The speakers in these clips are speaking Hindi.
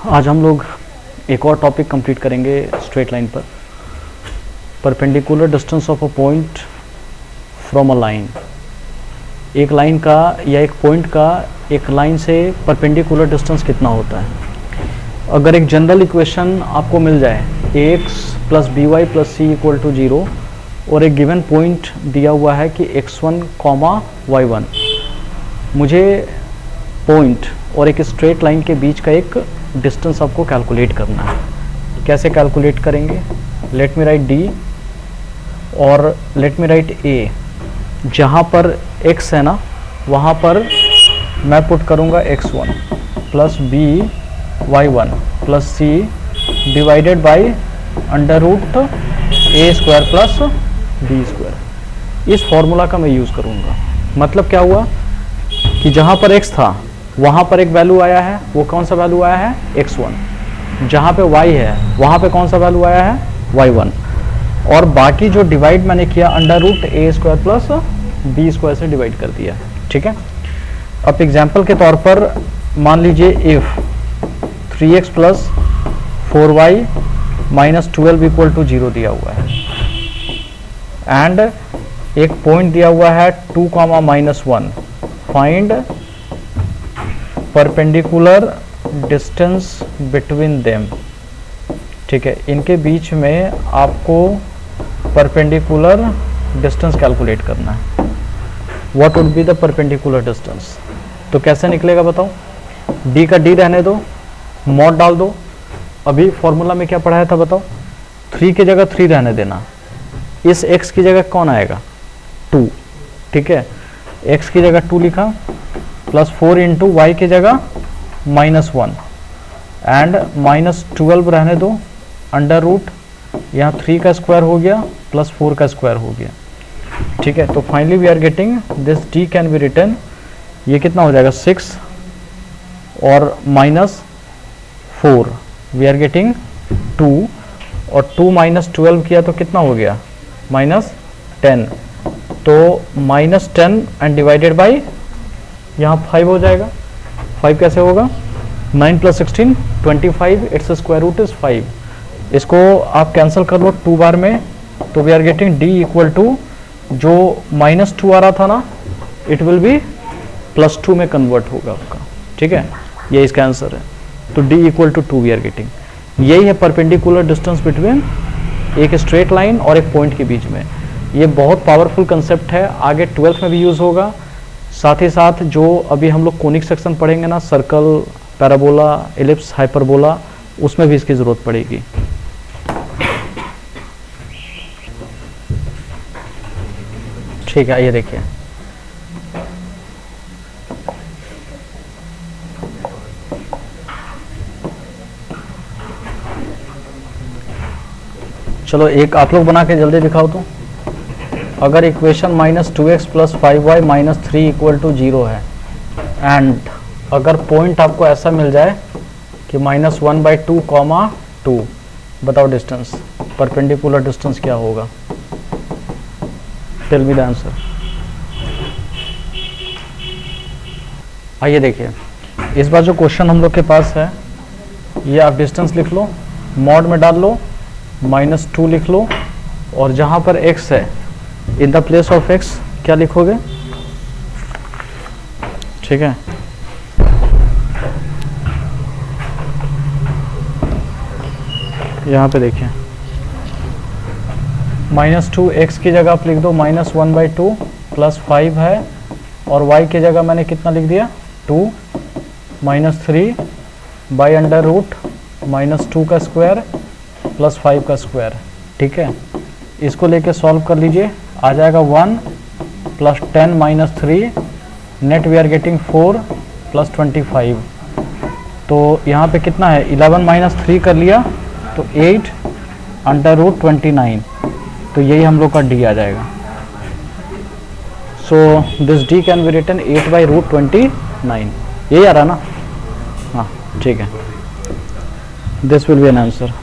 आज हम लोग एक और टॉपिक कंप्लीट करेंगे स्ट्रेट लाइन पर। Perpendicular distance of a point from a line. एक लाइन का या एक पॉइंट का एक लाइन से परपेंडिकुलर डिस्टेंस कितना होता है। अगर एक जनरल इक्वेशन आपको मिल जाए ax plus B Y plus C equal to 0 और एक गिवन पॉइंट दिया हुआ है कि x1 कॉमा y1, मुझे पॉइंट और एक स्ट्रेट लाइन के बीच का एक डिस्टेंस आपको कैलकुलेट करना है। कैसे कैलकुलेट करेंगे? लेट मी राइट d और लेट मी राइट a। जहाँ पर x है ना वहाँ पर मैं पुट करूँगा x1 plus b y1 plus c divided by under root a square plus b square. इस फॉर्मूला का मैं यूज़ करूँगा। मतलब क्या हुआ कि जहाँ पर x था वहाँ पर एक वैल्यू आया है, वो कौन सा वैल्यू आया है? x1। जहाँ पे y है वहाँ पे कौन सा वैल्यू आया है? y1। और बाकी जो डिवाइड मैंने किया under root a square plus b square से डिवाइड कर दिया। ठीक है। अब एग्जाम्पल के तौर पर मान लीजिए if 3x plus 4y minus 12 equal to 0 दिया हुआ है एंड एक पॉइंट दिया हुआ है 2 comma minus 1। Find perpendicular distance between them. ठीक है, इनके बीच में आपको परपेंडिकुलर डिस्टेंस कैलकुलेट करना है। What would be the perpendicular distance? तो कैसे निकलेगा बताओ? d का d रहने दो, मॉड डाल दो। अभी फॉर्मूला में क्या पढ़ाया था बताओ? 3 की जगह 3 रहने देना। इस x की जगह कौन आएगा? 2। ठीक है, x की जगह 2 लिखा प्लस 4 इंटू वाई की जगह माइनस 1 एंड माइनस 12 रहने दो अंडर रूट, यहाँ 3 का स्क्वायर हो गया प्लस 4 का स्क्वायर हो गया। ठीक है, तो finally we are getting this d can be written, ये कितना हो जाएगा 6 और माइनस 4 वी आर गेटिंग 2 और 2 माइनस 12 किया तो कितना हो गया? माइनस 10। तो माइनस 10 एंड डिवाइडेड बाई यहाँ 5 हो जाएगा। 5 कैसे होगा? 9 plus 16 25, it's square root is 5। इसको आप कैंसिल कर लो 2 बार में, तो we are getting d equal to जो माइनस 2 आ रहा था ना, इट विल बी प्लस 2 में कन्वर्ट होगा आपका। ठीक है, ये इसका आंसर है। तो d equal to 2 we are getting. यही है परपेंडिकुलर डिस्टेंस बिटवीन एक स्ट्रेट लाइन और एक पॉइंट के बीच में। ये बहुत पावरफुल कंसेप्ट है, आगे 12th में भी यूज़ होगा। साथ ही साथ जो अभी हम लोग कोनिक सेक्शन पढ़ेंगे ना, सर्कल, पैराबोला, एलिप्स, हाइपरबोला, उसमें भी इसकी ज़रूरत पड़ेगी। ठीक है, ये देखिए चलो एक आप लोग बना के जल्दी दिखाओ तो। अगर equation minus 2x plus 5y minus 3 equal to 0 है एंड अगर पॉइंट आपको ऐसा मिल जाए कि माइनस 1/2 कॉमा 2, बताओ डिस्टेंस, परपेंडिकुलर डिस्टेंस क्या होगा? Tell me the answer. आइए देखिए, इस बार जो क्वेश्चन हम लोग के पास है, ये आप डिस्टेंस लिख लो, मॉड में डाल लो, माइनस 2 लिख लो और जहाँ पर x है in the place of x क्या लिखोगे? ठीक है, यहाँ पे देखिए माइनस 2 x की जगह आप लिख दो माइनस 1/2 प्लस 5 है और y की जगह मैंने कितना लिख दिया? 2 minus 3 by under root minus 2 का स्क्वायर प्लस 5 का स्क्वायर। ठीक है, इसको लेके सॉल्व कर लीजिए, आ जाएगा 1 plus 10 minus 3, net we are getting 4 plus 25। तो यहाँ पे कितना है? 11 माइनस 3 कर लिया तो 8 अंडर रूट 29। तो यही हम लोग का d आ जाएगा। So this d can be written 8/√29। यही आ रहा ना? हाँ, ठीक है, this will be an answer.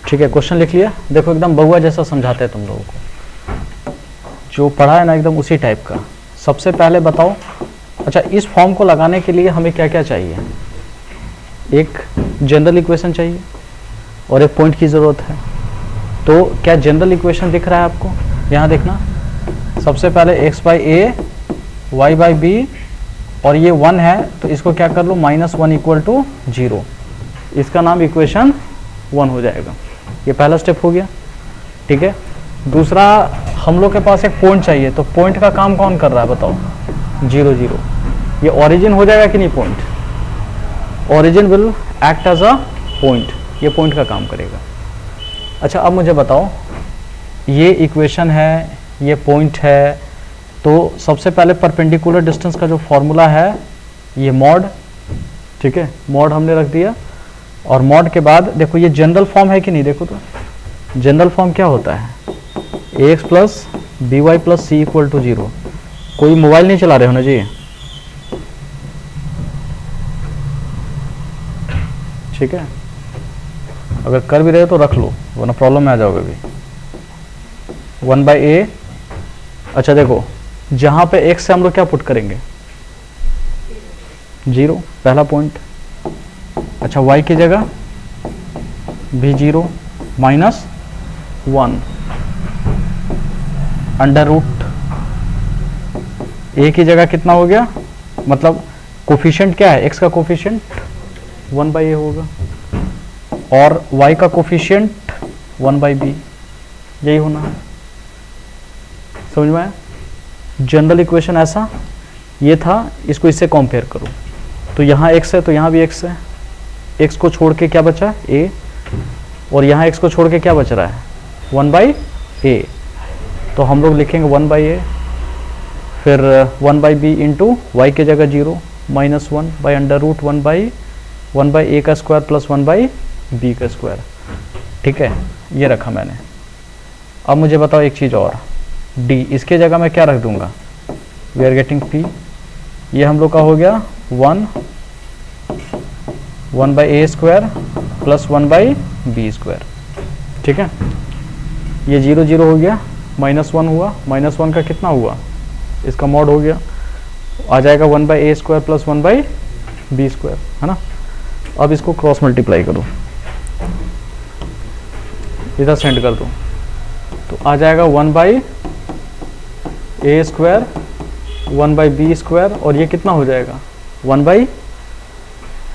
ठीक है, क्वेश्चन लिख लिया। देखो एकदम बउआ जैसा समझाते हैं तुम लोगों को, जो पढ़ा है ना एकदम उसी टाइप का। सबसे पहले बताओ अच्छा, इस फॉर्म को लगाने के लिए हमें क्या क्या चाहिए? एक जनरल इक्वेशन चाहिए और एक पॉइंट की ज़रूरत है। तो क्या जनरल इक्वेशन दिख रहा है आपको? यहाँ देखना, सबसे पहले x by A Y by B, और ये 1 है तो इसको क्या कर लो, -1 इक्वल टू 0। इसका नाम इक्वेशन 1 हो जाएगा। ये पहला स्टेप हो गया, ठीक है। दूसरा, हम लोग के पास एक पॉइंट चाहिए, तो पॉइंट का काम कौन कर रहा है बताओ? 0 0। ये ओरिजिन हो जाएगा कि नहीं? Point, origin will act as a point, ये पॉइंट का काम करेगा। अच्छा, अब मुझे बताओ, ये इक्वेशन है, ये पॉइंट है, तो सबसे पहले परपेंडिकुलर डिस्टेंस का जो फॉर्मूला है ये मॉड, ठीक है, मॉड हमने रख दिया। और मॉड के बाद देखो ये जनरल फॉर्म है कि नहीं? देखो तो जनरल फॉर्म क्या होता है? ax plus B Y plus C equal to 0। कोई मोबाइल नहीं चला रहे हो ना जी? ठीक है, अगर कर भी रहे हो तो रख लो, वरना प्रॉब्लम में आ जाओगे भी। 1 बाई ए। अच्छा देखो, जहां पे x से हम लोग क्या पुट करेंगे? 0, पहला पॉइंट। अच्छा, y की जगह भी 0 -1 अंडर रूट ए की जगह कितना हो गया? मतलब कोफिशिएंट क्या है? x का कोफिशिएंट 1 बाई ए होगा और y का कोफिशिएंट 1 बाई बी, यही होना है। समझ में आया? जनरल इक्वेशन ऐसा ये था, इसको इससे कंपेयर करो। तो यहाँ x है तो यहाँ भी x है, x को छोड़ के क्या बचा? a, और यहाँ x को छोड़ के क्या बच रहा है? 1 बाई ए। तो हम लोग लिखेंगे 1 बाई ए, फिर 1 बाई बी इंटू वाई की जगह 0 -1 बाई अंडर रूट 1 बाई ए का स्क्वायर प्लस 1 बाई बी का स्क्वायर, ठीक है, ये रखा मैंने। अब मुझे बताओ एक चीज़ और, d इसके जगह मैं क्या रख दूंगा? वी आर गेटिंग p, ये हम लोग का हो गया 1 by A square plus 1 by B square, ठीक है। ये 0 0 हो गया, -1 हुआ, -1 का कितना हुआ? इसका मॉड हो गया, आ जाएगा 1 by A square plus 1 by B square, है ना। अब इसको क्रॉस मल्टीप्लाई करो, इधर सेंड कर दो, तो आ जाएगा 1 by A square 1 by B square, और ये कितना हो जाएगा? 1 बाई,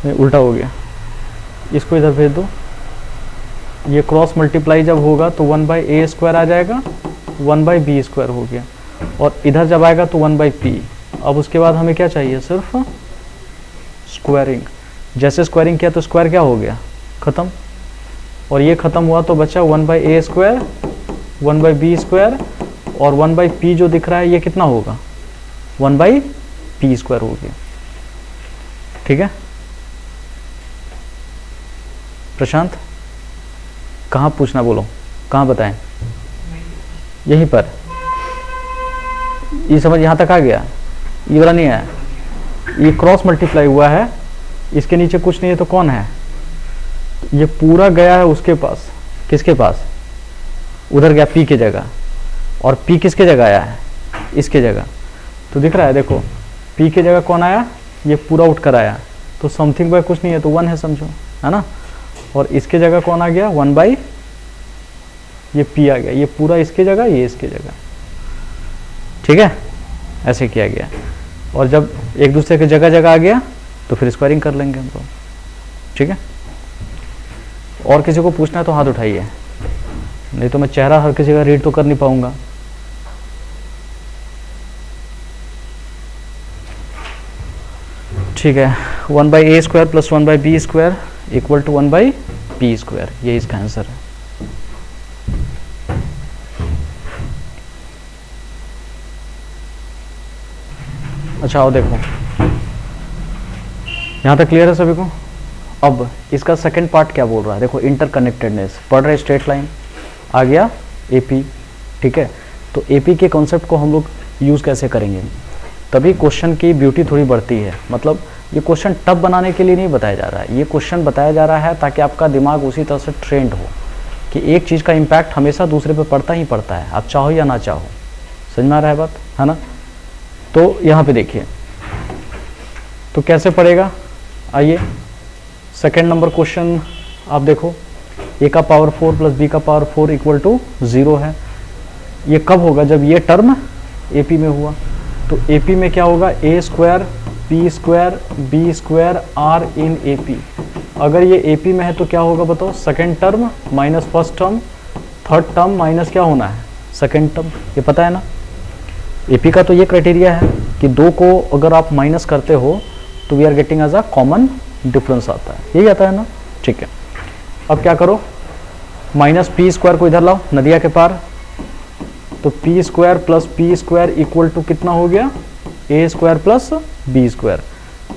उल्टा हो गया, इसको इधर भेज दो। ये क्रॉस मल्टीप्लाई जब होगा तो 1 बाई ए स्क्वायर आ जाएगा, 1 बाई बी स्क्वायर हो गया, और इधर जब आएगा तो 1 बाई पी। अब उसके बाद हमें क्या चाहिए? सिर्फ स्क्वायरिंग। जैसे स्क्वायरिंग किया तो स्क्वायर क्या हो गया? खत्म। और ये खत्म हुआ तो बचा 1 by A square 1 by B square, और 1 बाई पी जो दिख रहा है ये कितना होगा? 1 बाई पी स्क्वायर हो गया, ठीक है। प्रशांत, कहाँ पूछना बोलो, कहाँ बताएं? यहीं पर। ये समझ यहाँ तक आ गया? ये वाला नहीं है, ये क्रॉस मल्टीप्लाई हुआ है, इसके नीचे कुछ नहीं है तो कौन है? ये पूरा गया है उसके पास, किसके पास? उधर गया p की जगह, और p किसके जगह आया है? इसके जगह। तो दिख रहा है, देखो p की जगह कौन आया? ये पूरा उठ कर आया, तो समथिंग बाय कुछ नहीं है तो 1 है, समझो, है ना। और इसके जगह कौन आ गया? 1 बाई ये p आ गया, ये पूरा इसके जगह, ये इसके जगह, ठीक है। ऐसे किया गया, और जब एक दूसरे की जगह जगह आ गया तो फिर स्क्वायरिंग कर लेंगे हम लोग, ठीक है। और किसी को पूछना है तो हाथ उठाइए, नहीं तो मैं चेहरा हर किसी का रीड तो कर नहीं पाऊंगा। ठीक है, 1 by A square plus 1 by B square equal to 1 by P square, ये इसका आंसर है। अच्छा आओ देखो, यहाँ तक क्लियर है सभी को। अब इसका सेकंड पार्ट क्या बोल रहा है, देखो इंटरकनेक्टेडनेस, पढ़ रहे स्ट्रेट लाइन आ गया एपी, ठीक है। तो एपी के कॉन्सेप्ट को हम लोग यूज़ कैसे करेंगे, तभी क्वेश्चन की ब्यूटी थोड़ी बढ़ती है। मतलब ये क्वेश्चन टफ बनाने के लिए नहीं बताया जा रहा है, ये क्वेश्चन बताया जा रहा है ताकि आपका दिमाग उसी तरह से ट्रेंड हो कि एक चीज़ का इम्पैक्ट हमेशा दूसरे पे पड़ता ही पड़ता है, आप चाहो या ना चाहो। समझ में आ रहा है बात, है ना। तो यहाँ पे देखिए, तो कैसे पड़ेगा, आइए सेकेंड नंबर क्वेश्चन आप देखो, a का पावर 4 प्लस b का पावर 4 इक्वल टू 0 है। ये कब होगा, जब ये टर्म AP में हुआ। तो AP में क्या होगा, a square p square b square r in AP। अगर ये AP में है तो क्या होगा बताओ, second term minus first term, third term minus क्या होना है, सेकेंड टर्म। ये पता है ना, AP का तो ये क्राइटेरिया है कि दो को अगर आप माइनस करते हो तो we are getting as a common difference आता है, यही आता है ना। ठीक है, अब क्या करो, माइनस पी स्क्वायर को इधर लाओ नदिया के पार, तो P square plus P square equal to कितना हो गया, A square plus B square.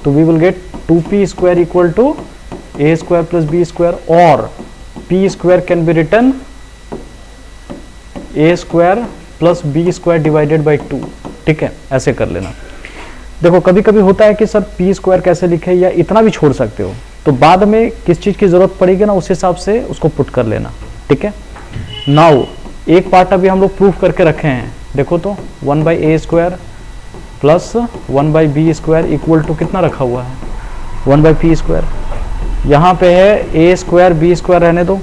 तो we will get 2p square equal to A square plus B square, और P square can be written A square plus B square divided by 2। ठीक है, ऐसे कर लेना। देखो कभी कभी होता है कि सर पी स्क्वायर कैसे लिखे, या इतना भी छोड़ सकते हो, तो बाद में किस चीज की जरूरत पड़ेगी ना, उस हिसाब से उसको पुट कर लेना। ठीक है, नाउ एक पार्ट अभी हम लोग प्रूफ करके रखे हैं, देखो तो 1 by A square plus 1 by B square equal to कितना रखा हुआ है, 1 बाई पी स्क्वायर। यहाँ पे है ए स्क्वायर बी स्क्वायर, रहने दो,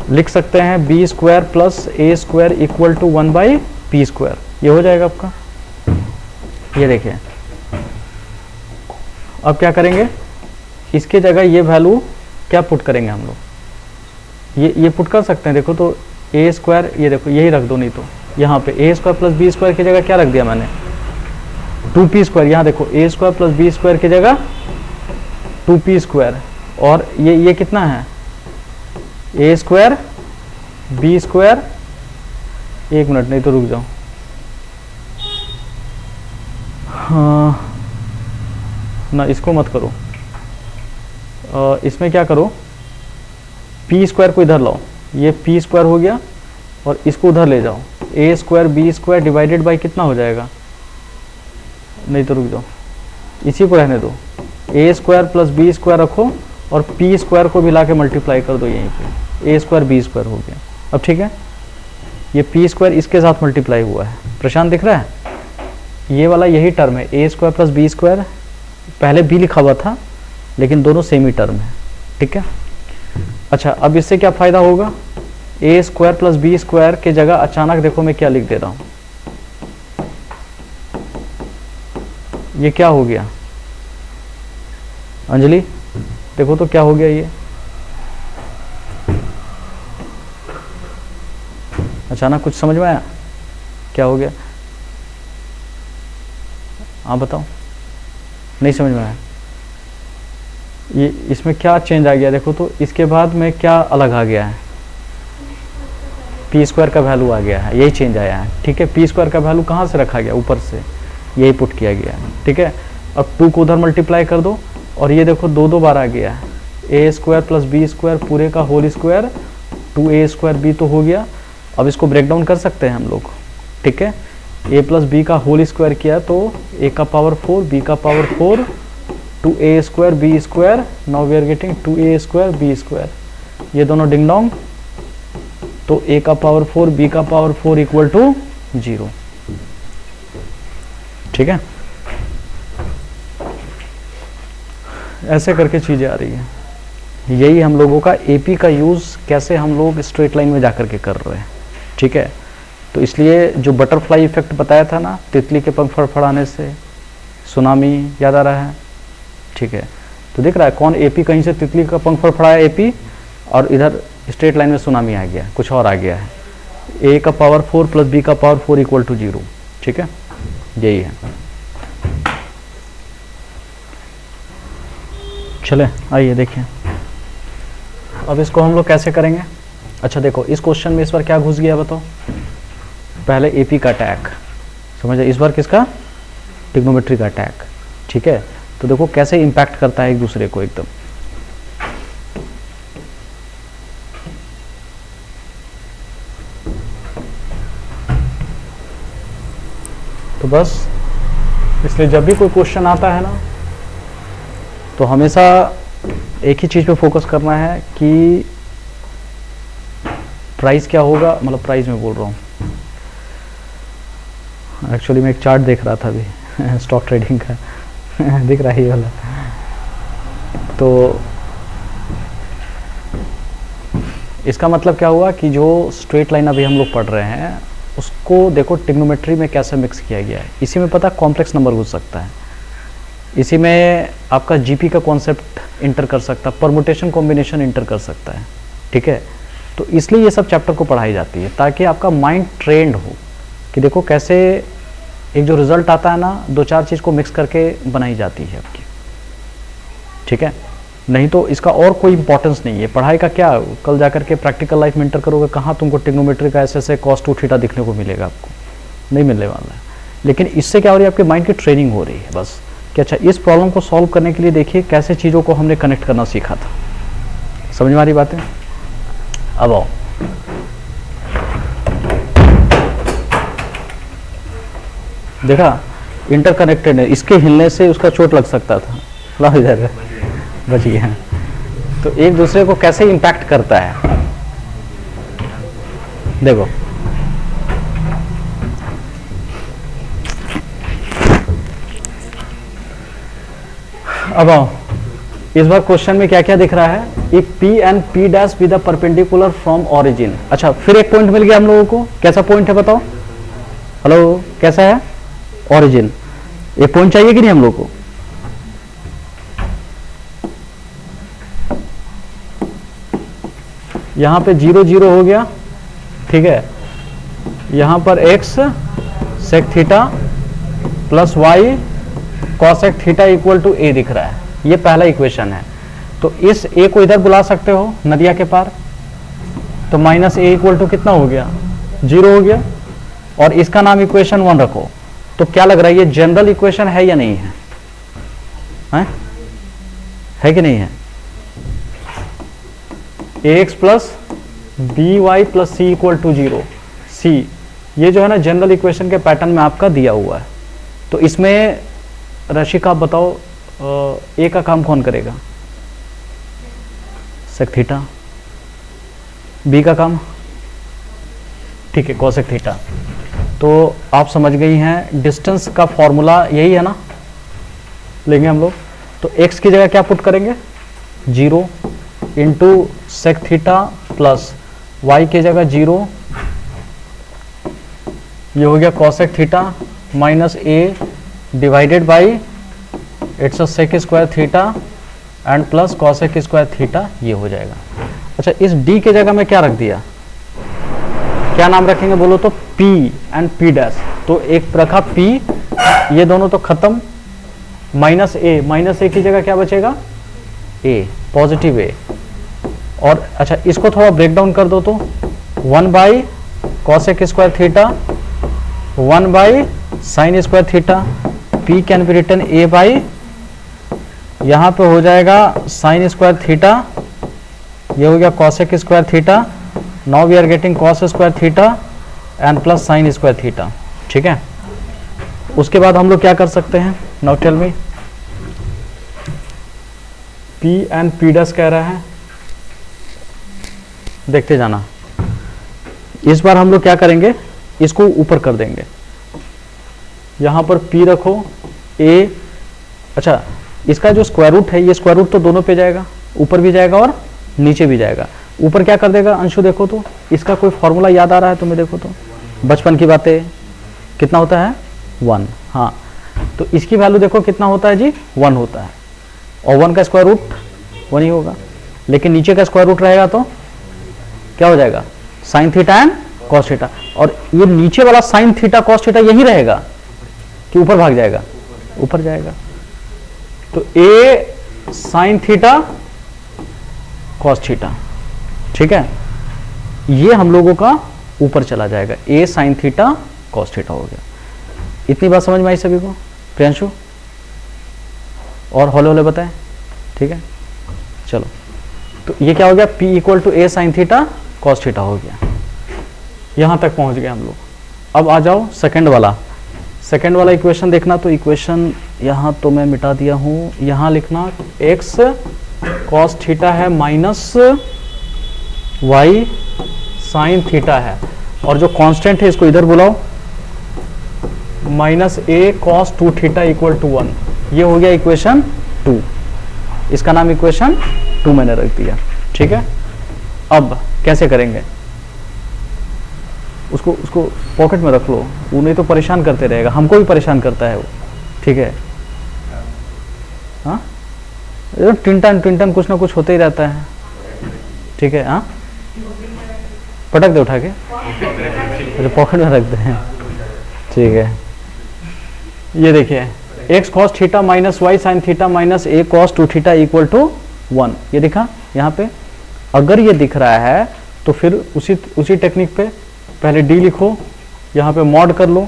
लिख सकते हैं B square plus A square equal to 1 by P square. ये हो जाएगा आपका, ये देखिए। अब क्या करेंगे, इसके जगह ये वैल्यू क्या पुट करेंगे हम लोग, ये पुट कर सकते हैं। देखो तो ए स्क्वायर, ये देखो यही रख दो, नहीं तो यहाँ पे ए स्क्वायर प्लस बी स्क्वायर की जगह क्या रख दिया मैंने, 2p स्क्वायर। यहाँ देखो ए स्क्वायर प्लस बी स्क्वायर की जगह 2p स्क्वायर, और ये कितना है, ए स्क्वायर बी स्क्वायर, एक मिनट नहीं तो रुक जाओ, हाँ ना इसको मत करो, इसमें क्या करो, पी स्क्वायर को इधर लाओ, ये पी स्क्वायर हो गया, और इसको उधर ले जाओ, A square B square divided by कितना हो जाएगा, नहीं तो रुक जाओ, इसी को रहने दो, ए स्क्वायर प्लस बी स्क्वायर रखो, और पी स्क्वायर को भी ला के मल्टीप्लाई कर दो यहीं पे, ए स्क्वायर बी स्क्वायर हो गया। अब ठीक है, ये पी स्क्वायर इसके साथ मल्टीप्लाई हुआ है, प्रशांत दिख रहा है, ये वाला यही टर्म है, ए स्क्वायर प्लस बी स्क्वायर, पहले बी लिखा हुआ था लेकिन दोनों सेम ही टर्म है। ठीक है, अच्छा अब इससे क्या फायदा होगा, ए स्क्वायर प्लस बी स्क्वायर के जगह अचानक देखो मैं क्या लिख दे रहा हूं, ये क्या हो गया अंजलि, देखो तो क्या हो गया ये, अचानक कुछ समझ में आया, क्या हो गया, आप बताओ, नहीं समझ में आया, ये इसमें क्या चेंज आ गया, देखो तो इसके बाद में क्या अलग आ गया है, पी स्क्वायर का वैल्यू आ गया है, यही चेंज आया है। ठीक है, पी स्क्वायर का वैल्यू कहाँ से रखा गया, ऊपर से, यही पुट किया गया है। ठीक है, अब 2 को उधर मल्टीप्लाई कर दो, और ये देखो दो बार आ गया है, ए स्क्वायर प्लस बी स्क्वायर पूरे का whole square 2a square B तो हो गया। अब इसको ब्रेक डाउन कर सकते हैं हम लोग। ठीक है, a प्लस बी का होल स्क्वायर किया तो a का पावर 4 b का power 4 2a square B square, now we are getting 2a square B square, ये दोनों डिंग डोंग, तो a का पावर 4 b का पावर 4 इक्वल टू 0। ठीक है, ऐसे करके चीजें आ रही है। यही हम लोगों का एपी का यूज कैसे हम लोग स्ट्रेट लाइन में जाकर के कर रहे हैं। ठीक है, तो इसलिए जो बटरफ्लाई इफेक्ट बताया था ना, तितली के पंख फड़फड़ाने से सुनामी, याद आ रहा है। ठीक है, तो दिख रहा है कौन एपी, कहीं से तितली का पंख फड़फड़ाया एपी, और इधर स्ट्रेट लाइन में सुनामी आ गया, कुछ और आ गया है। ए का पावर 4 प्लस बी का पावर 4 इक्वल टू 0। ठीक है, यही है। चले आइए देखिए अब इसको हम लोग कैसे करेंगे। अच्छा देखो, इस क्वेश्चन में इस बार क्या घुस गया बताओ। पहले एपी का टैग समझे, इस बार किसका, ट्रिग्नोमेट्री का टैग। ठीक है, तो देखो कैसे इंपैक्ट करता है एक दूसरे को एकदम। तो बस इसलिए जब भी कोई क्वेश्चन आता है ना, तो हमेशा एक ही चीज पे फोकस करना है कि प्राइस क्या होगा, मतलब प्राइस में बोल रहा हूँ, एक्चुअली मैं एक चार्ट देख रहा था अभी स्टॉक ट्रेडिंग का दिख रहा है ये वाला। तो इसका मतलब क्या हुआ कि जो स्ट्रेट लाइन अभी हम लोग पढ़ रहे हैं उसको देखो ट्रिग्नोमेट्री में कैसे मिक्स किया गया है। इसी में पता कॉम्प्लेक्स नंबर घुस सकता है, इसी में आपका जीपी का कॉन्सेप्ट इंटर कर सकता है, परमुटेशन कॉम्बिनेशन इंटर कर सकता है, ठीक है। तो इसलिए ये सब चैप्टर को पढ़ाई जाती है ताकि आपका माइंड ट्रेंड हो कि देखो कैसे एक जो रिजल्ट आता है ना, दो चार चीज़ को मिक्स करके बनाई जाती है आपकी, ठीक है। नहीं तो इसका और कोई इंपॉर्टेंस नहीं है पढ़ाई का। क्या कल जाकर के प्रैक्टिकल लाइफ में इंटर करोगे, कहाँ तुमको ट्रिग्नोमेट्री का ऐसे कॉस टू थीटा दिखने को मिलेगा, आपको नहीं मिलने वाला है। लेकिन इससे क्या हो रही है, आपके माइंड की ट्रेनिंग हो रही है बस कि अच्छा इस प्रॉब्लम को सॉल्व करने के लिए देखिए कैसे चीज़ों को हमने कनेक्ट करना सीखा था। समझ में आ रही बातें? अब आओ, देखा इंटरकनेक्टेड है, इसके हिलने से उसका चोट लग सकता था, ला इधर बच गया। तो एक दूसरे को कैसे इंपैक्ट करता है देखो। अब आओ, इस बार क्वेश्चन में क्या क्या दिख रहा है, एक P and P dash with the perpendicular from origin. अच्छा फिर एक पॉइंट मिल गया हम लोगों को, कैसा पॉइंट है बताओ? हेलो, कैसा है? ओरिजिन। एक पॉइंट चाहिए कि नहीं हम लोग को? यहां पे 0 0 हो गया, ठीक है। यहां पर x sec theta plus y cosec theta equal to a दिख रहा है, ये पहला इक्वेशन है। तो इस a को इधर बुला सकते हो नदिया के पार, तो माइनस a इक्वल टू कितना हो गया? 0 हो गया। और इसका नाम इक्वेशन 1 रखो। तो क्या लग रहा है, ये जनरल इक्वेशन है या नहीं है? है कि नहीं है? ax plus by plus C equal to 0, C ये जो है ना जनरल इक्वेशन के पैटर्न में आपका दिया हुआ है। तो इसमें रशिक आप बताओ ए का काम कौन करेगा? Sec theta. बी का काम, ठीक है, कॉसेक थीटा। तो आप समझ गई हैं डिस्टेंस का फॉर्मूला यही है ना, लेंगे हम लोग। तो x की जगह क्या पुट करेंगे? 0 into sec theta plus y की जगह 0, ये हो गया cosec theta minus a divided by it's sec square theta and plus cosec square theta, ये हो जाएगा। अच्छा इस d के जगह में क्या रख दिया, क्या नाम रखेंगे बोलो तो? p and p dash. तो एक रखा p, ये दोनों तो खत्म, माइनस a की जगह क्या बचेगा? a, positive a। और अच्छा इसको थोड़ा ब्रेक डाउन कर दो तो 1 by cosec square theta 1 by sine square theta, p can be written a by, यहां पे हो जाएगा साइन स्क्वायर थीटा, ये हो गया cosec square theta. Now we are getting cos square theta and plus sine square theta, ठीक है। उसके बाद हम लोग क्या कर सकते हैं? Now tell me. p and p dash कह रहा है, देखते जाना। इस बार हम लोग क्या करेंगे, इसको ऊपर कर देंगे, यहां पर p रखो a। अच्छा इसका जो स्क्वायर रूट है, ये स्क्वायर रूट तो दोनों पे जाएगा, ऊपर भी जाएगा और नीचे भी जाएगा। ऊपर क्या कर देगा अंशु, देखो तो इसका कोई फॉर्मूला याद आ रहा है तुम्हें? देखो तो बचपन की बातें, कितना होता है? 1। हाँ तो इसकी वैल्यू देखो कितना होता है जी? 1 होता है। और 1 का स्क्वायर रूट 1 ही होगा, लेकिन नीचे का स्क्वायर रूट रहेगा तो क्या हो जाएगा? Sine theta and cos theta. और ये नीचे वाला साइन थीटा कॉस थीटा यही रहेगा कि ऊपर भाग जाएगा? ऊपर जाएगा। तो a sine theta cos theta, ठीक है, ये हम लोगों का ऊपर चला जाएगा, a sine theta cos theta हो गया। इतनी बात समझ में आई सभी को? प्रियांशु और हौले हौले बताएं, ठीक है। चलो तो ये क्या हो गया? p equal to a sine theta cos theta हो गया। यहां तक पहुंच गए हम लोग। अब आ जाओ सेकंड वाला इक्वेशन देखना। तो इक्वेशन यहां तो मैं मिटा दिया हूं, यहां लिखना x कॉस थीटा है माइनस y साइन थीटा है, और जो कांस्टेंट है इसको इधर बुलाओ, minus a cos 2 theta equal to 1। ये हो गया इक्वेशन 2, इसका नाम इक्वेशन 2 मैंने रख दिया। ठीक है, अब कैसे करेंगे, उसको पॉकेट में रख लो, वो नहीं तो परेशान करते रहेगा, हमको भी परेशान करता है वो। ठीक है, हाँ टिन कुछ ना कुछ होते ही रहता है। ठीक है, हाँ पटक दे उठा के, पॉकेट में रख दे। ठीक है, ये देखिए x cos theta minus y sin theta minus a cos 2 theta equal to 1, ये दिखा यहाँ पे। अगर ये दिख रहा है तो फिर उसी टेक्निक पे पहले d लिखो, यहाँ पे मॉड कर लो,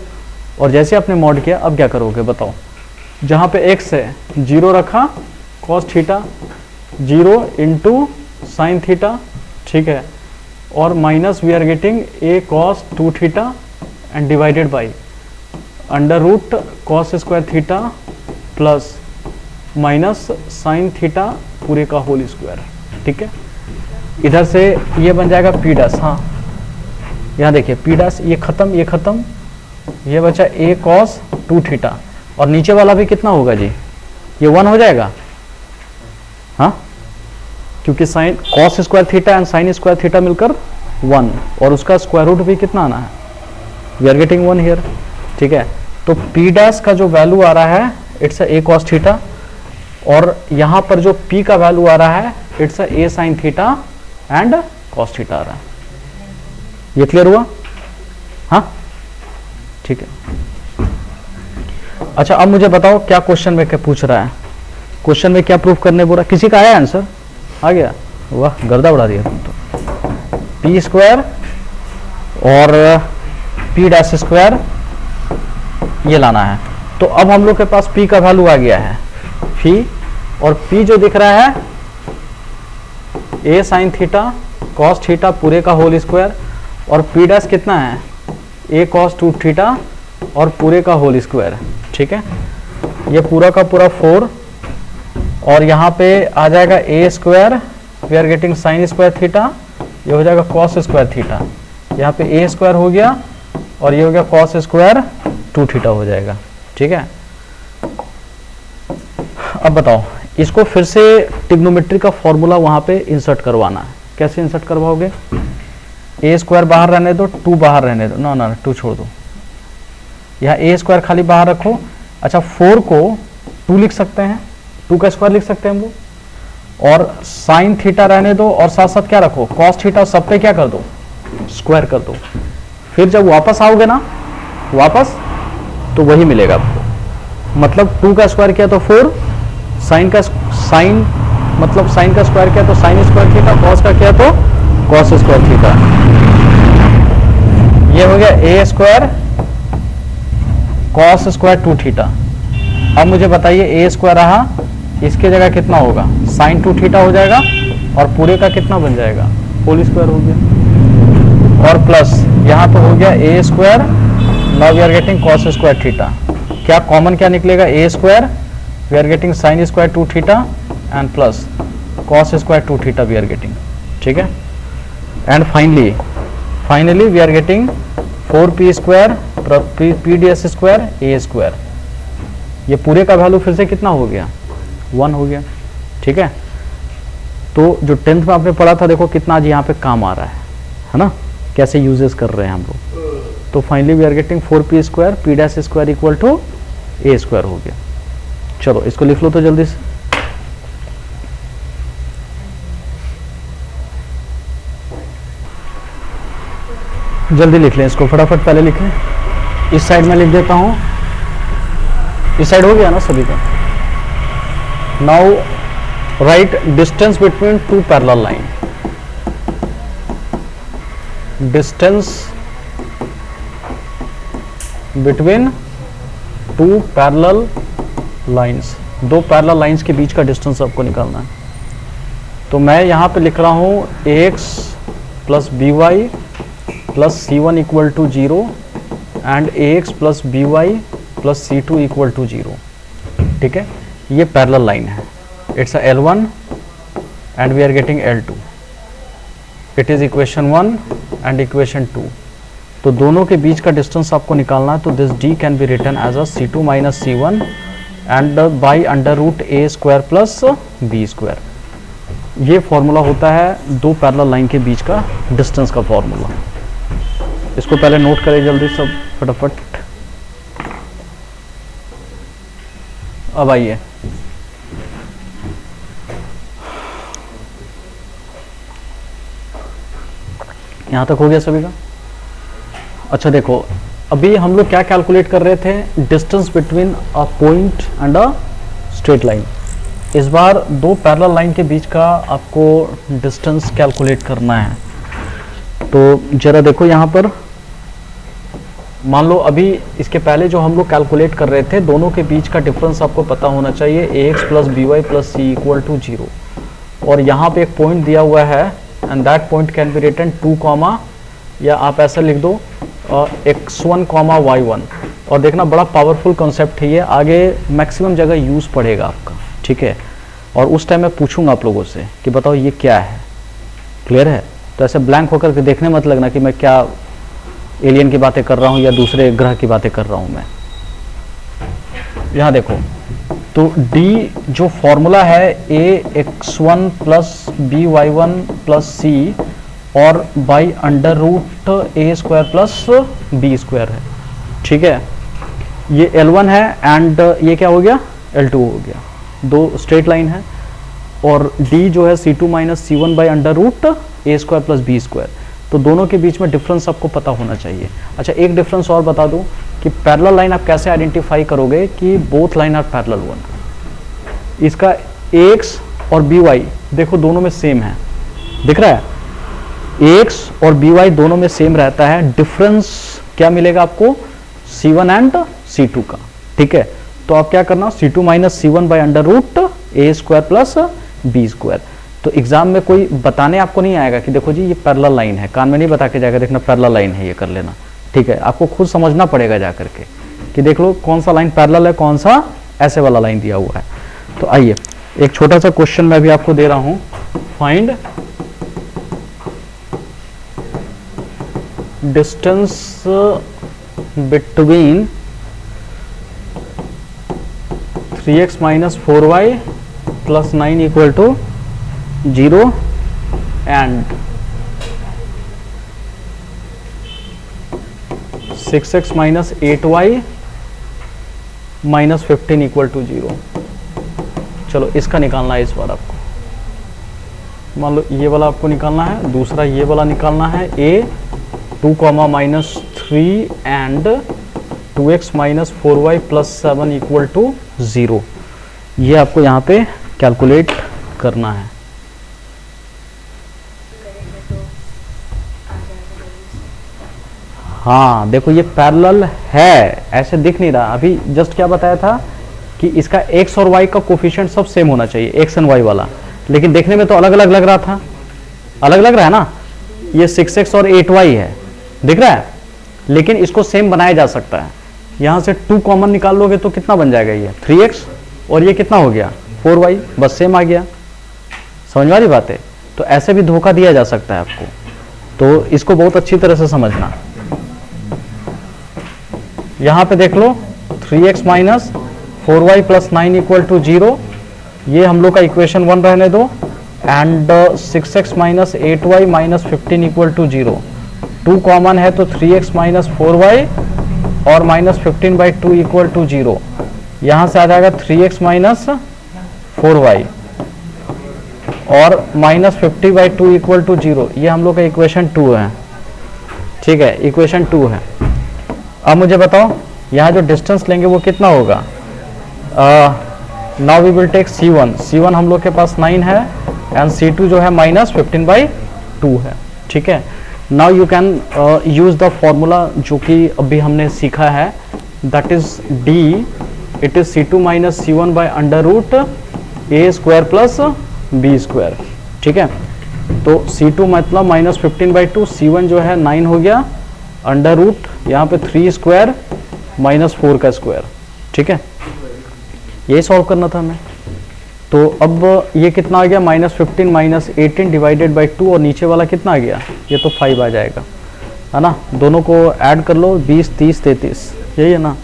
और जैसे आपने मॉड किया अब क्या करोगे बताओ। जहाँ पे x है 0 रखा, cos theta 0 into sine theta, ठीक है, और minus we are getting a cos 2 theta and divided by under root cos square theta plus minus sine theta पूरे का होल स्क्वायर। ठीक है, इधर से ये बन जाएगा पी डैश। हाँ यहाँ देखिए पी डैश, ये खत्म, ये खत्म, ये बचा a cos 2 थीटा, और नीचे वाला भी कितना होगा जी, ये 1 हो जाएगा। हाँ, क्योंकि sine cos square theta and sign square theta मिलकर 1, और उसका स्क्वायर रूट भी कितना आना है, वी आर गेटिंग 1 हियर। ठीक है, तो P डैश का जो वैल्यू आ रहा है इट्स a cos थीटा, और यहाँ पर जो P का वैल्यू आ रहा है it's a sin theta and cos theta आ रहा है। ये क्लियर हुआ? हाँ ठीक है। अच्छा अब मुझे बताओ क्या क्वेश्चन में क्या पूछ रहा है, क्वेश्चन में क्या प्रूफ करने बोल रहा है, किसी का आया आंसर? आ गया, वाह गर्दा उड़ा दिया तुम तो। पी स्क्वायर और पी डैश स्क्वायर ये लाना है। तो अब हम लोग के पास P का वैल्यू आ गया है फी, और P जो दिख रहा है a sine theta cos theta पूरे का होल स्क्वायर, और P डैश कितना है a cos 2 थीटा और पूरे का होल स्क्वायर। ठीक है, ये पूरा का पूरा 4, और यहाँ पे आ जाएगा a square, we are getting sine square theta, ये हो जाएगा कॉस स्क्वायर थीटा, यहाँ पे a स्क्वायर हो गया, और ये हो गया कॉस स्क्वायर 2 थीटा हो जाएगा। ठीक है, अब बताओ इसको फिर से ट्रिग्नोमेट्री का फॉर्मूला वहां पे इंसर्ट करवाना है। कैसे इंसर्ट करवाओगे, a स्क्वायर बाहर रहने दो, 2 बाहर रहने दो, ना 2 छोड़ दो, यहाँ a स्क्वायर खाली बाहर रखो। अच्छा 4 को 2 लिख सकते हैं, 2 का स्क्वायर लिख सकते हैं हम लोग, और साइन थीटा रहने दो, और साथ साथ क्या रखो कॉस थीटा, सब पे क्या कर दो स्क्वायर कर दो। फिर जब वापस आओगे ना वापस, तो वही मिलेगा आपको। मतलब 2 का स्क्वायर किया तो 4, साइन का स्क्वायर किया तो साइन स्क्वायर थीटा, कॉस का किया तो कॉस स्क्वायर थीटा। ये हो गया a square cos square 2 theta. अब मुझे बताइए a स्क्वायर रहा, इसके जगह कितना होगा, साइन 2 थीटा हो जाएगा, और पूरे का कितना बन जाएगा होल स्क्वायर हो गया, और प्लस यहाँ पे हो गया a square, now we are getting cos square theta. क्या कॉमन क्या निकलेगा, a square we are getting sine square 2 theta and plus cos square 2 theta we are getting. ठीक है, and finally we are getting 4p square p ds square a square. ये पूरे का वैल्यू फिर से कितना हो गया 1 हो गया। ठीक है, तो जो 10th में आपने पढ़ा था देखो कितना आज यहाँ पे काम आ रहा है ना, कैसे यूजेस कर रहे हैं हम लोग। तो finally we are getting 4p square p dash square equal to a square हो गया। चलो इसको लिख लो तो जल्दी से। जल्दी लिख लें इसको, फटाफट पहले लिख लें। इस साइड में लिख देता हूं, इस साइड हो गया ना सभी का। Now right distance between 2 parallel line, distance between 2 parallel lines, 2 parallel lines के बीच का डिस्टेंस आपको निकालना है। तो मैं यहाँ पे लिख रहा हूँ ax plus by plus c1 equal to 0 and ax plus by plus c2 equal to 0। ठीक है, ये पैरेलल लाइन है, it's L1 and we are getting L2, it is equation 1 and equation 2। तो दोनों के बीच का डिस्टेंस आपको निकालना है, तो this d can be written as a c2 minus c1 and by under root A square plus B square. ये फॉर्मूला होता है दो पैरेलल लाइन के बीच का डिस्टेंस का फॉर्मूला। इसको पहले नोट करें जल्दी सब फटाफट। अब आइए, यहां तक हो गया सभी का? अच्छा देखो, अभी हम लोग क्या कैलकुलेट कर रहे थे? Distance between a point and a straight line. इस बार दो पैरेलल लाइन के बीच का आपको डिस्टेंस कैलकुलेट करना है। तो जरा देखो यहाँ पर, मान लो अभी इसके पहले जो हम लोग कैलकुलेट कर रहे थे, दोनों के बीच का डिफरेंस आपको पता होना चाहिए, ax plus B Y plus C equal to 0। और यहाँ पे एक पॉइंट दिया हुआ है and that point can be written 2 comma, या आप ऐसा लिख दो x1 कॉमा y1। और देखना बड़ा पावरफुल कॉन्सेप्ट है ये, आगे मैक्सिमम जगह यूज़ पड़ेगा आपका, ठीक है। और उस टाइम मैं पूछूंगा आप लोगों से कि बताओ ये क्या है, क्लियर है? तो ऐसे ब्लैंक होकर के देखने मत लगना कि मैं क्या एलियन की बातें कर रहा हूँ या दूसरे ग्रह की बातें कर रहा हूँ मैं। यहाँ देखो, तो d जो फॉर्मूला है ax1 plus B Y one plus C और by under root A square plus B square है, ठीक है। ये L1 है एंड ये क्या हो गया? L2 हो गया। दो स्ट्रेट लाइन है और d जो है C2 minus C1 by under root A square plus B square. तो दोनों के बीच में डिफरेंस आपको पता होना चाहिए। अच्छा, एक डिफरेंस और बता दूं कि पैरेलल लाइन आप कैसे आइडेंटिफाई करोगे कि both line are parallel one. इसका एक्स और बी वाई देखो दोनों में सेम है, दिख रहा है? एक्स और बी वाई दोनों में सेम रहता है। डिफरेंस क्या मिलेगा आपको? C1 एंड C2 का, ठीक है। तो आप क्या करना, C2 minus C1 by under root A square plus B square. तो एग्जाम में कोई बताने आपको नहीं आएगा कि देखो जी ये पैरेलल लाइन है, कान में नहीं बता के जाएगा देखना पैरेलल लाइन है, ये कर लेना, ठीक है। आपको खुद समझना पड़ेगा जा करके कि देख लो कौन सा लाइन पैरेलल है, कौन सा ऐसे वाला लाइन दिया हुआ है। तो आइए एक छोटा सा क्वेश्चन मैं भी आपको दे रहा हूं, find distance between 3x minus 4y plus 9 equal to 0 and 6x minus 8y minus 15 equal to 0। चलो इसका निकालना है इस बार आपको। मान लो ये वाला आपको निकालना है, दूसरा ये वाला निकालना है। a 2 comma minus 3 and 2x minus 4y plus 7 equal to 0। ये आपको यहाँ पे कैलकुलेट करना है। हाँ देखो ये पैरेलल है, ऐसे दिख नहीं रहा। अभी जस्ट क्या बताया था कि इसका x और y का कोफिशिएंट सब सेम होना चाहिए, x एंड y वाला, लेकिन देखने में तो अलग अलग लग रहा था। अलग लग रहा है ना, ये 6x और 8y है, दिख रहा है, लेकिन इसको सेम बनाया जा सकता है। यहाँ से 2 कॉमन निकाल लोगे तो कितना बन जाएगा? ये 3x और ये कितना हो गया? 4y, बस सेम आ गया। समझ वाली बात है? तो ऐसे भी धोखा दिया जा सकता है आपको, तो इसको बहुत अच्छी तरह से समझना। यहाँ पे देख लो 3x minus 4y plus 9 equal to 0, ये हम लोग का इक्वेशन 1 रहने दो। And 6x minus 8y minus 15 equal to 0। 2 common है तो 3x माइनस 4y और माइनस 15 बाई 2 इक्वल टू 0। यहाँ से आ जाएगा 3x माइनस 4y और माइनस 50 बाई 2 इक्वल टू 0। ये हम लोग का इक्वेशन 2 है, ठीक है, इक्वेशन 2 है। अब मुझे बताओ यहाँ जो डिस्टेंस लेंगे वो कितना होगा? Now we will take C1। C1 हम लोग के पास 9 है एंड C2 जो है माइनस 15 बाई 2 है, ठीक है। Now you can use the formula जो कि अभी हमने सीखा है, that is D, it is C2 minus C1 by under root A square plus B square, ठीक है। तो C2 मतलब माइनस 15 बाई 2, C1 जो है 9 हो गया, अंडर रूट यहाँ पे 3 स्क्वायर माइनस 4 का स्क्वायर, ठीक है। ये सॉल्व करना था हमें। तो अब ये कितना आ गया? माइनस 15 माइनस 18 डिवाइडेड बाई 2, और नीचे वाला कितना आ गया? ये तो 5 आ जाएगा, है ना। दोनों को ऐड कर लो, 20 30 33, यही है ना।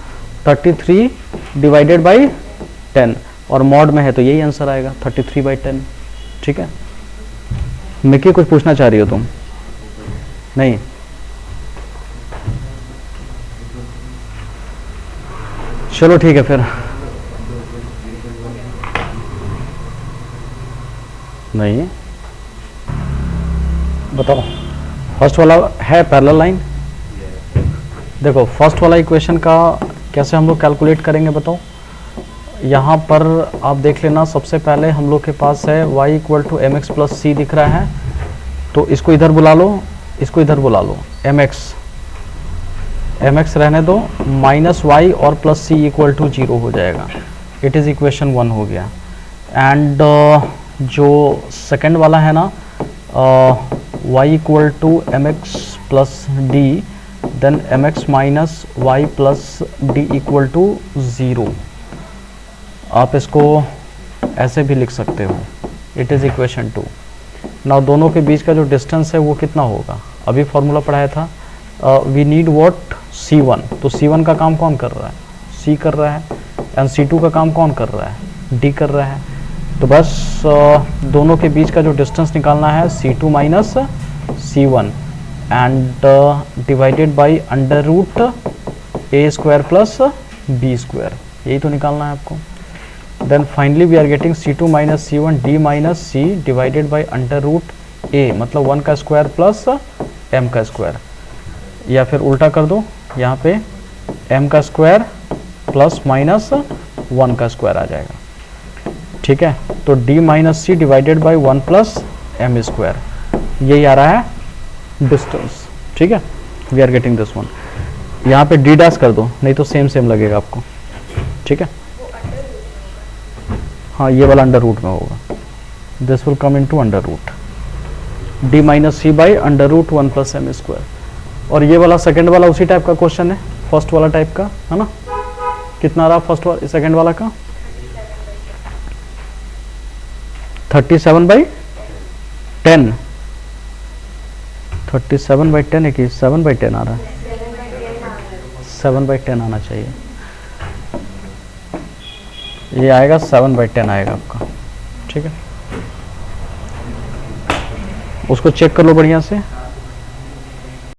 33 डिवाइडेड बाई 10 और मॉड में है तो यही आंसर आएगा 33/10। ठीक है, मिक्की कुछ पूछना चाह रही हो तुम? नहीं, चलो ठीक है फिर। नहीं, बताओ फर्स्ट वाला है पैरेलल लाइन। देखो फर्स्ट वाला इक्वेशन का कैसे हम लोग कैलकुलेट करेंगे बताओ। यहाँ पर आप देख लेना, सबसे पहले हम लोग के पास है y = mx + c दिख रहा है, तो इसको इधर बुला लो, इसको इधर बुला लो, mx रहने दो, -y और +c = 0 हो जाएगा। इट इज़ इक्वेशन 1 हो गया। एंड जो सेकंड वाला है ना, y = mx + d, then mx - y + d = 0। आप इसको ऐसे भी लिख सकते हो, इट इज़ इक्वेशन 2। नाउ दोनों के बीच का जो डिस्टेंस है वो कितना होगा, अभी फॉर्मूला पढ़ाया था, वी नीड व्हाट, C1। तो C1 का काम कौन कर रहा है, C कर रहा है, एंड C2 का काम कौन कर रहा है, D कर रहा है। तो बस दोनों के बीच का जो डिस्टेंस निकालना है C2 - C1 and divided by √a² + b², यही तो निकालना है आपको। Then finally we are getting C2 - C1 d - c divided by √a, मतलब 1 का स्क्वायर प्लस m का स्क्वायर, या फिर उल्टा कर दो, यहाँ पे m का स्क्वायर प्लस माइनस 1 का स्क्वायर आ जाएगा। ठीक है, तो d - c divided by 1 + m², यही आ रहा है डिस्टेंस। ठीक है, we are getting this one. यहाँ पे d' कर दो, नहीं तो सेम लगेगा आपको। ठीक है, हाँ ये वाला अंडर रूट में होगा, this will come into under root d - c by √1 + m²। और ये वाला सेकंड वाला उसी टाइप का क्वेश्चन है, फर्स्ट वाला टाइप का है ना। कितना रहा फर्स्ट वाला, सेकंड वाला का 37/10। 37/10 है कि 7/10 आ रहा है, 7/10 आना चाहिए, ये आएगा 7/10 आएगा आपका। ठीक है, उसको चेक कर लो बढ़िया से।